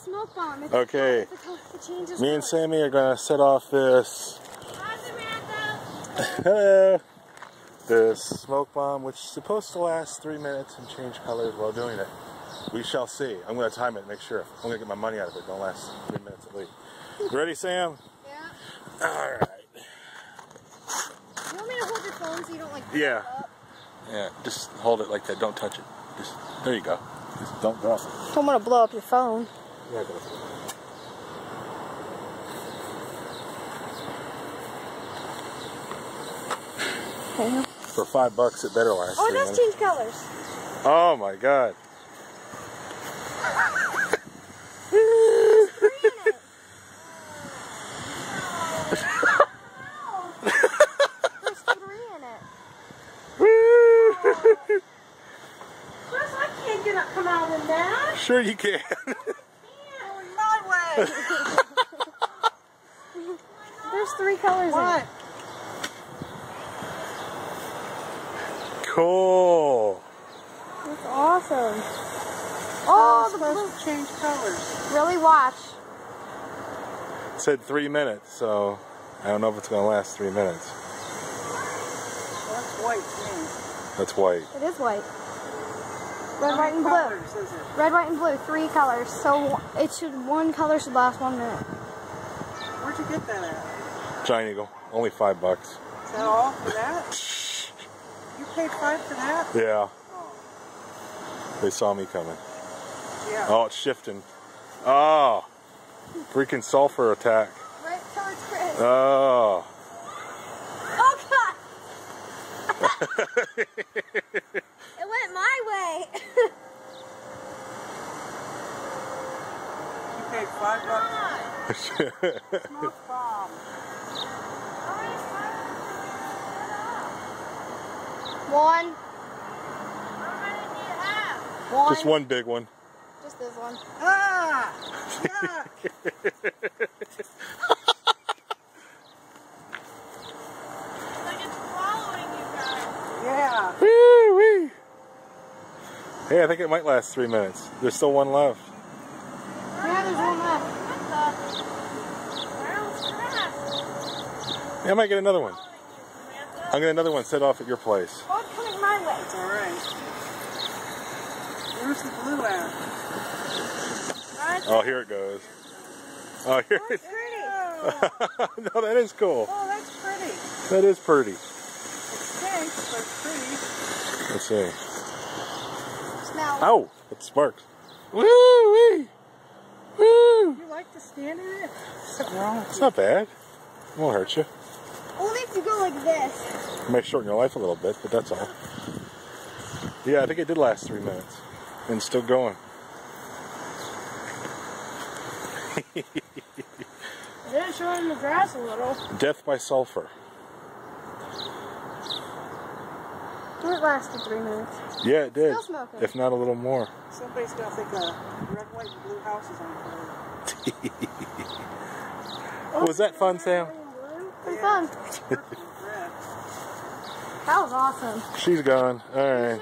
smoke bomb. It's Okay. Me and Sammy are gonna set off this. Hi, Samantha. Hello. This smoke bomb, which is supposed to last 3 minutes and change colors while doing it. We shall see. I'm gonna time it and make sure. I'm gonna get my money out of it. Don't last 3 minutes at least. You ready, Sam? Yeah. All right. You want me to hold your phone so you don't like blow Yeah. it up? Yeah. Just hold it like that. Don't touch it. Just there you go. Just don't drop it. Don't want to blow up your phone. Yeah, go. Okay. For $5, it better last. Oh, 3 it does minutes. change colors. Oh my God. There's 3 in it. Chris, I can't get up, come out in that. Sure you can. Going my way. There's 3 colors in What? it. Cool. That's awesome. Oh, Oh, it's the blue. supposed to change colors. Really watch. It said 3 minutes, so I don't know if it's gonna last 3 minutes. Well, that's white to me. That's white. It is white. Red, How white, and many blue. colors is it? Red, white, and blue. 3 colors. So it should, one color should last 1 minute. Where'd you get that at? Giant Eagle. Only $5. Is that all for that? You paid $5 for that? Yeah. Oh, They saw me coming. yeah. Oh, it's shifting. Oh. Freaking sulfur attack. Right towards Chris. Oh. Oh, God. It went my way. You paid $5. Smoke bomb. One. One. Just one big one. Just this one. Ah! Yuck! Like it's following you guys. Yeah. Woo-wee. Hey, I think it might last 3 minutes. There's still one left. Yeah, there's one left. Yeah, I might get another one. I'll get another one set off at your place. Oh, it's coming my way. It's all right. Where's the blue at? Oh, here it goes. Oh, here it is. Pretty. No, that is cool. Oh, that's pretty. That is pretty. It's pink, but it's pretty. Let's see. Smell. Ow! It sparks. Woo-wee! Woo! You like to stand in it? Something wrong with It's you. not bad. It won't hurt you. Only if you go like this. It might shorten your life a little bit, but that's all. Yeah, I think it did last 3 minutes. And it's still going. It is showing the grass a little. Death by sulfur. It lasted 3 minutes. Yeah, it did. Still smoking. If not a little more. Somebody's got to think red, white, and blue house is on fire. Was that fun, Sam? Pretty Yeah. fun. Purple and red. That was awesome. She's gone. All right.